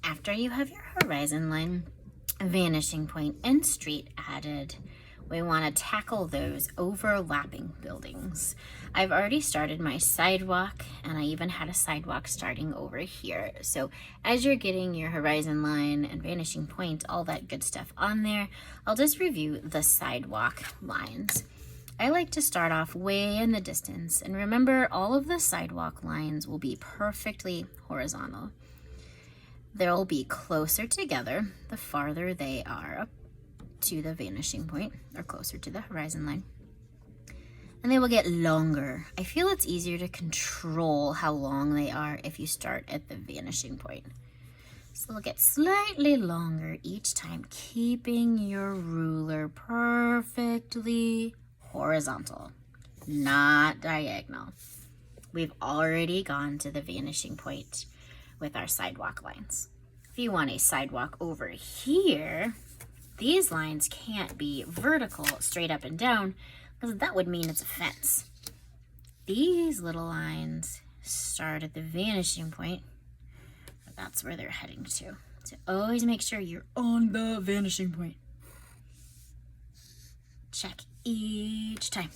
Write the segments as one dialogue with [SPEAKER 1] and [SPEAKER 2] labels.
[SPEAKER 1] After you have your horizon line, vanishing point, and street added, we want to tackle those overlapping buildings. I've already started my sidewalk, and I even had a sidewalk starting over here. So as you're getting your horizon line and vanishing point, all that good stuff on there, I'll just review the sidewalk lines. I like to start off way in the distance, and remember, all of the sidewalk lines will be perfectly horizontal. They'll be closer together the farther they are up to the vanishing point, or closer to the horizon line. And they will get longer. I feel it's easier to control how long they are if you start at the vanishing point. So they'll get slightly longer each time, keeping your ruler perfectly horizontal, not diagonal. We've already gone to the vanishing point with our sidewalk lines. If you want a sidewalk over here, these lines can't be vertical straight up and down because that would mean it's a fence. These little lines start at the vanishing point, but that's where they're heading to. So always make sure you're on the vanishing point. Check each time.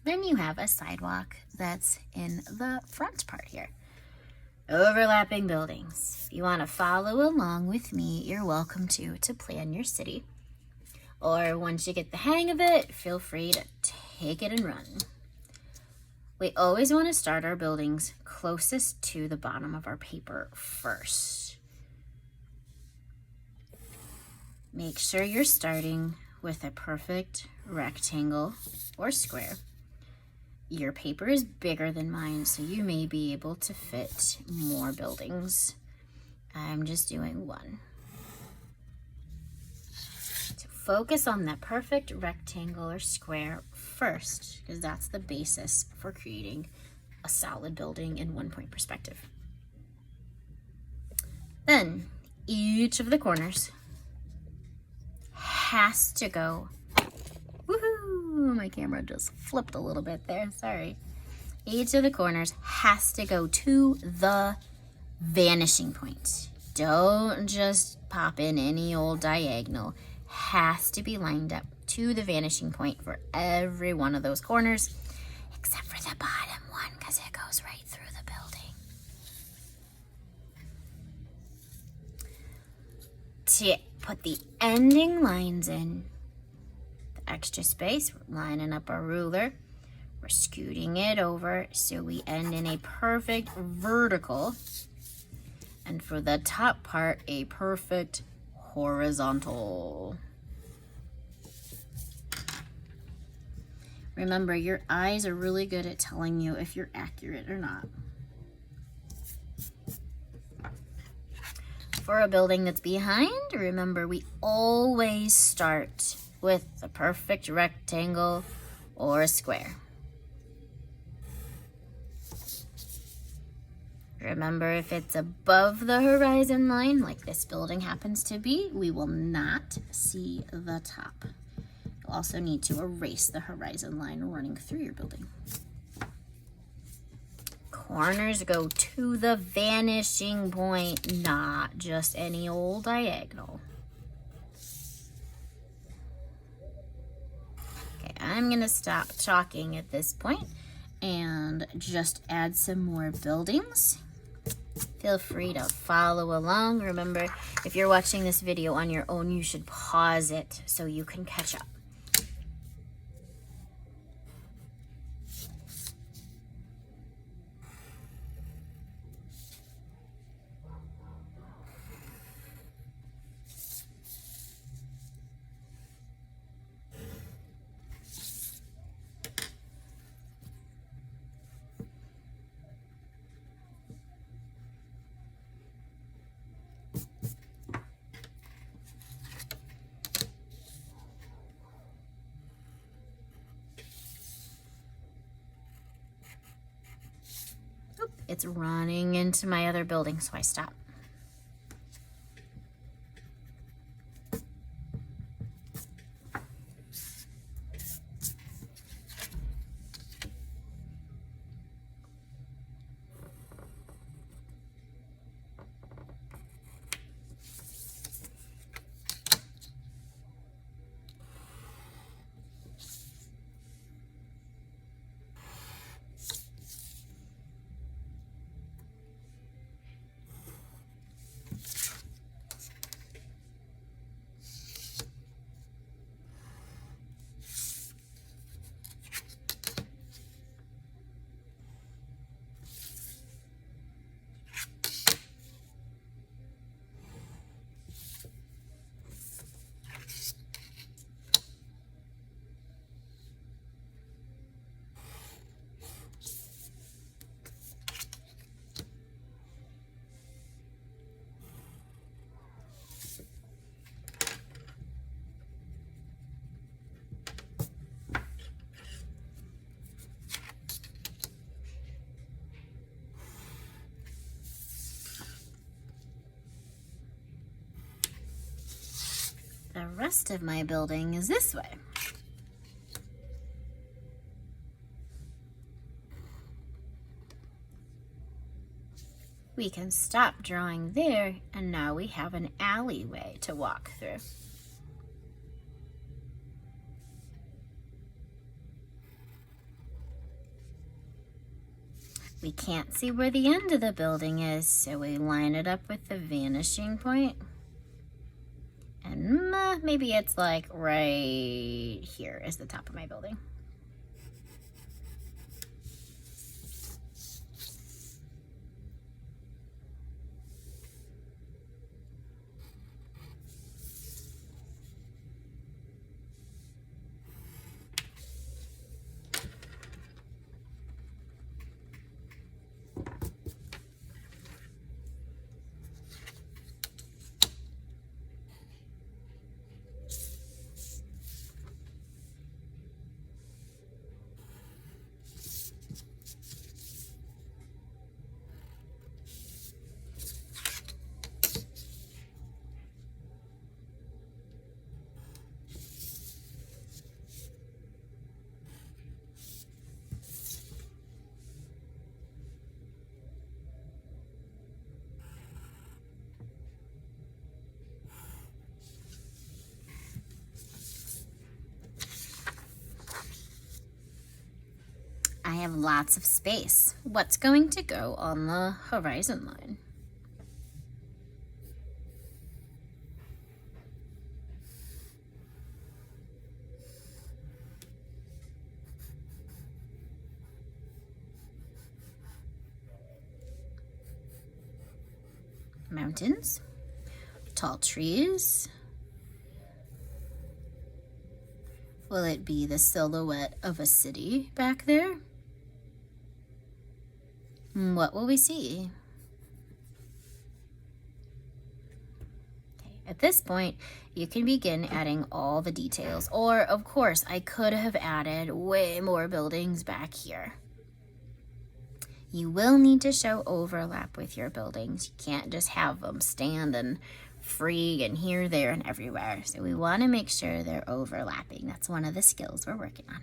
[SPEAKER 1] Then you have a sidewalk that's in the front part here. Overlapping buildings. If you want to follow along with me, you're welcome to plan your city. Or once you get the hang of it, feel free to take it and run. We always want to start our buildings closest to the bottom of our paper first. Make sure you're starting with a perfect rectangle or square. Your paper is bigger than mine, so you may be able to fit more buildings. I'm just doing one. So focus on that perfect rectangle or square first, because that's the basis for creating a solid building in 1-point perspective. Then each of the corners has to go. Woohoo! My camera just flipped a little bit there, sorry. Each of the corners has to go to the vanishing point. Don't just pop in any old diagonal. Has to be lined up to the vanishing point for every one of those corners, except for the bottom one, because it goes right through the building. To put the ending lines in, extra space, we're lining up our ruler, we're scooting it over so we end in a perfect vertical, and for the top part, a perfect horizontal. Remember, your eyes are really good at telling you if you're accurate or not. For a building that's behind, remember, we always start with a perfect rectangle or a square. Remember, if it's above the horizon line, like this building happens to be, we will not see the top. You'll also need to erase the horizon line running through your building. Corners go to the vanishing point, not just any old diagonal. I'm gonna stop talking at this point and just add some more buildings. Feel free to follow along. Remember, if you're watching this video on your own, you should pause it so you can catch up. It's running into my other building, so I stop. the rest of my building is this way. We can stop drawing there, and now we have an alleyway to walk through. We can't see where the end of the building is, so we line it up with the vanishing point. And maybe it's like right here is the top of my building. I have lots of space. What's going to go on the horizon line? Mountains, tall trees. Will it be the silhouette of a city back there? What will we see? Okay, at this point, you can begin adding all the details. Or, of course, I could have added way more buildings back here. You will need to show overlap with your buildings. You can't just have them standing free and here, there, and everywhere. So we want to make sure they're overlapping. That's one of the skills we're working on.